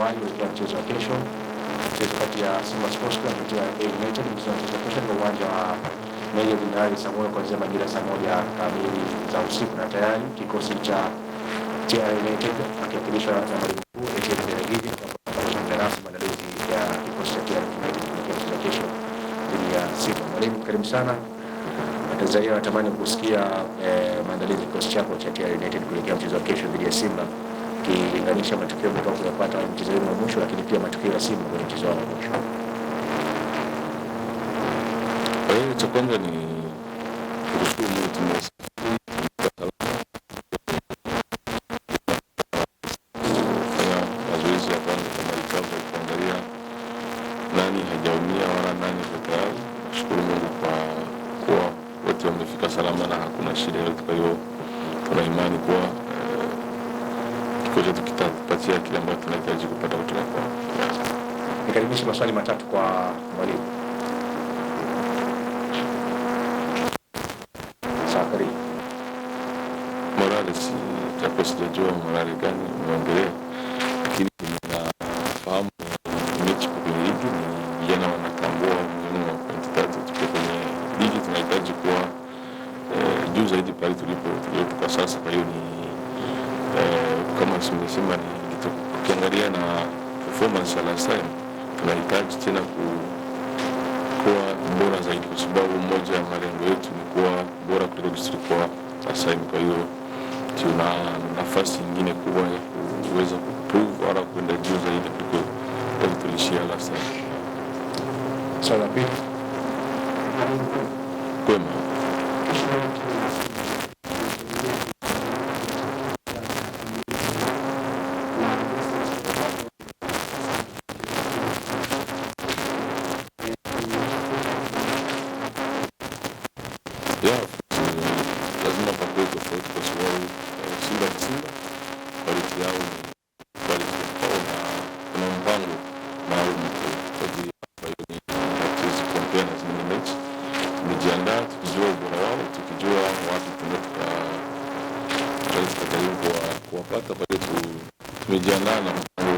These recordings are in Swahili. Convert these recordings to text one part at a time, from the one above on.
awali kuelekea mchezo wa kesho, mchezo kati ya Simba Sports Club na TRA United. Mchezo wa kesho kwa uwanja wa Meja Jenerali Samuel kuanzia majira saa 1 kamili za usiku, na tayari kikosi cha TRA United akiwakilishwa na mwalimu mkuu Etienne Beregiji kwa rasmi maandalizi ya kikosi cha TRA United kuelekea mchezo wa kesho dhidi ya Simba. Mwalimu, karibu sana. Tanzania natamani kusikia maandalizi ya kikosi chako cha TRA United kuelekea mchezo wa kesho dhidi ya Simba, kilinganisha matukio mtakao kuyapata mchezo wa mwisho, lakini pia matukio ya Simba kwenye mchezo wa mwisho. Cha kwanza ni kushukuru Mungu tumefanya mazoezi ya kwanza kama itabu kuangalia nani hajaumia wala nani tayari. Nashukuru Mungu kwa kuwa wote wamefika salama na hakuna shida yoyote. Kwa hiyo tuna imani kuwa kikosi chetu kitapatia kile ambacho tunahitaji kupata kutoka kwa. Nikaribisha maswali matatu kwa mwalimu. Safari Morales japo sijajua Morales gani umeongelea, lakini ninafahamu mechi kwenye ligi ni vijana wanatambua umuhimu wa pointi 3 tukiwa kwenye ligi. Tunahitaji kuwa juu zaidi pale tulipo kwa sasa. Kwa hiyo ni kama nimesema, ni ukiangalia na performance ya last time, tunahitaji tena kuwa bora zaidi, kwa sababu moja ya malengo yetu ni kuwa bora kuliko tulikuwa last time. Kwa hiyo tuna nafasi nyingine kubwa ya kuweza kuprove wala kwenda juu zaidi kuliko tulishia last time. Swali la pili. Kwema. Lazima pakuwe tofauti kwa sababu Simba ni Simba, quality yao ni quality yao, na kuna mpango maalum kwa ajili ya hatuwezi compare na zingine mechi. Tumejiandaa tukijua ubora wao, tukijua wapi tunajaribu kuwapata. Kwa hiyo tumejiandaa na mpango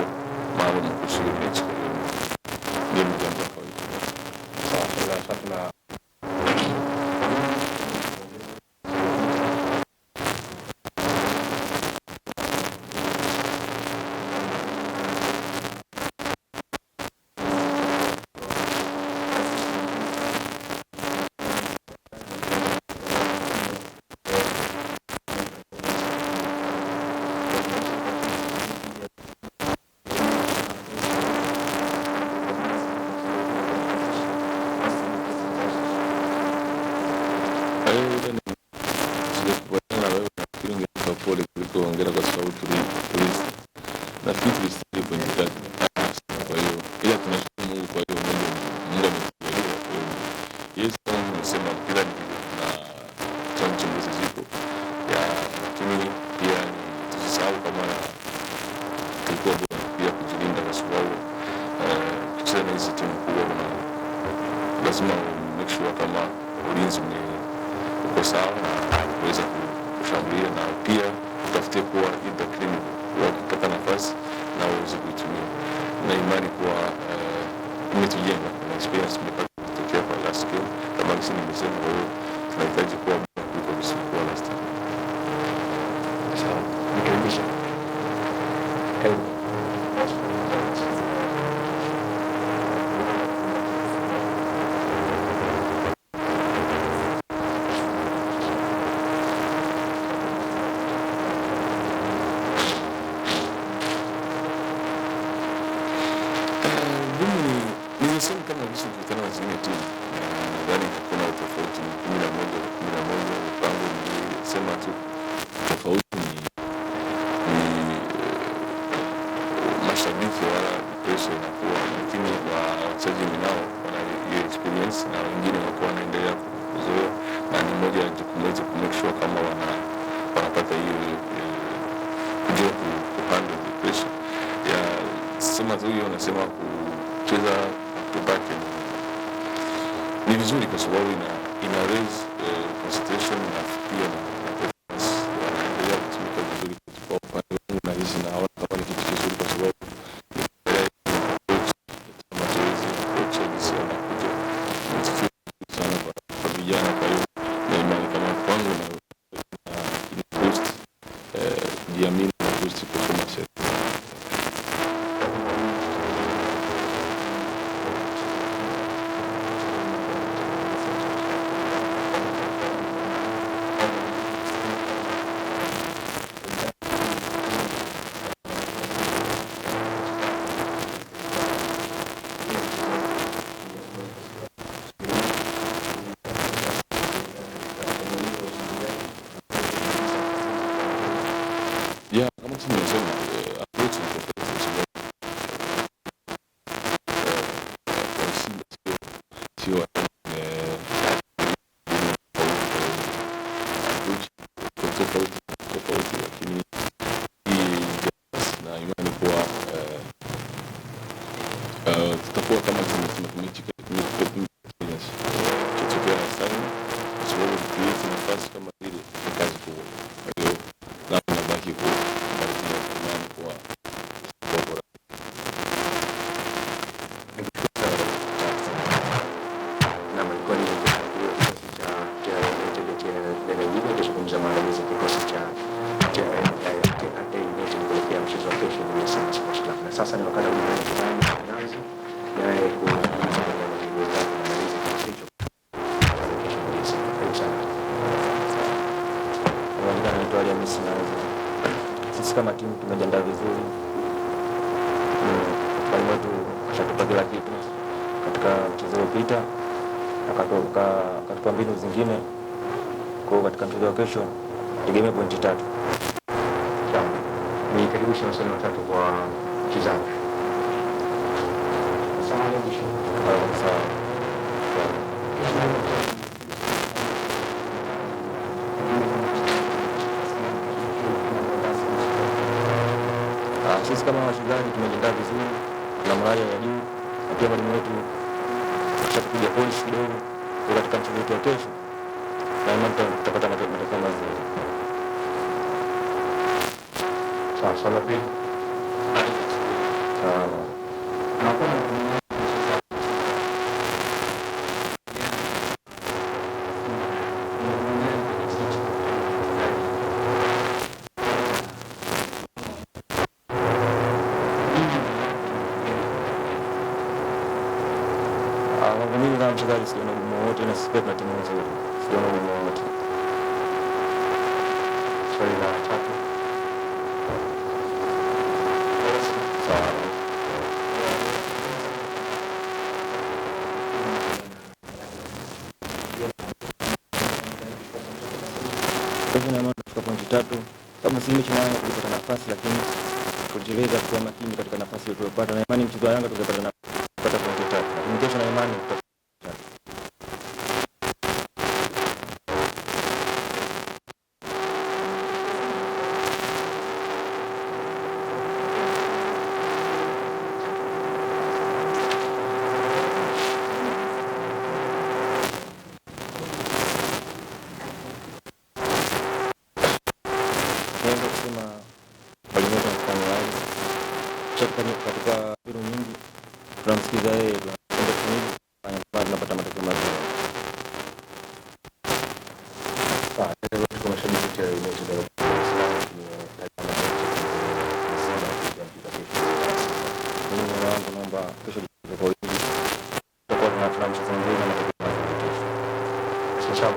maalum kuhusu mechi. Kwa hiyo ndio jambo la kawaida. Sawa, na pole kuliko ongera kwa sababu nafikiri tulistahili kwenye tatu. Kwa hiyo ila tunashukuru Mungu, kwa hiyo Mungu ametujalia. Kwa hiyo Yesu anasema kila ni na changamoto zipo ya, lakini pia tusisahau kama tulikuwa bora pia kujilinda, kwa sababu kucheza na hizi timu kubwa lazima make sure kama ulinzi uko sawa na kuweza kushambulia, na pia utafute kuwa either clinical ukipata nafasi na uweze kuitumia. Na imani kuwa imetujenga na experience tumepata kutokea kwa last game. Kama kisi nimesema, kwa hiyo tunahitaji kuwa bora kuliko kuwa last time. sawa, nikaribisha. Karibu. Nimesema kama visi kutana na zingine timu, nadhani kuna utofauti 11 mpango. Nilisema tu tofauti ni mashabiki wala pressure inakuwa, lakini wachezaji nao wana hiyo experience na wengine wako wanaendelea kuzoea, na ni moja ya jukumu letu ku make sure kama wanapata hiyo kujua kuhandle the pressure ya sema tu hiyo. Nasema kucheza tubaki ni vizuri kwa sababu ina raise concentration na pia na performance wanaendelea kutumika vizuri kwa upande wangu, na hizi naona kama ni kitu kizuri kwa sababu kujiamini na boost performance. Ya, kama tumesema approach ni tofauti kwa sababu Simba sio tofauti, lakini hii na imani kuwa tutakuwa kama tumetumika chochote sana, kwa sababu create nafasi kama ile ni kazi kubwa. Kwa hiyo lazima nabaki kumalizia imani kwa bora. Na mlikuwa ni kikosi cha kuzungumza maandalizi kikosi cha kuelekea mchezo wa kesho dhidi ya Simba Sports Club. Na sasa ni wakati wa mchezaji anaanza naye kuanza kwa mazoezi yake na maandalizi kwa kesho dhidi ya Simba. Karibu sana. Wajana naitwa Alhamisi Nazo. Sisi kama timu tumejiandaa vizuri. Mwalimu wetu kashatupa kila kitu katika mchezo uliopita, akatupa mbinu zingine. Kwa hiyo katika mchezo wa kesho tegemea pointi 3. Sawa. Ni karibisha maswali matatu kwa mchezaji. Sawa. Sisi kama wachezaji tumejiandaa vizuri, tuna morali ya juu, na pia mwalimu wetu kishapiga polish kidogo kwa katika mchezo wetu wa kesho, na imani tutapata matokeo mazuri. Sawa, swali la pili. Mimi kama mchezaji sijaona ugumu wowote, na sisi pia tuna timu nzuri, sijaona ugumu wowote. Swali la tatu. Sawa. Kesho na imani tutafika pointi 3. Kama si mechi maana tulipata nafasi, lakini tuliweza kuwa makini katika nafasi yetu tuliyopata, na imani mchezo wa Yanga tungepata pointi 3. Lakini kesho na imani naweza kusema mwalimu wetu anafanya wazi. Katika mbinu nyingi tunamsikiza yeye, tunaenda kufanya tunapata matokeo mazuri. Sawa, leo tuko mashabiki wa mechi za Mimi wangu naomba kesho kwa wingi, tutakuwa tunafanya mchezo mzuri na matokeo mazuri kesho. Sawa.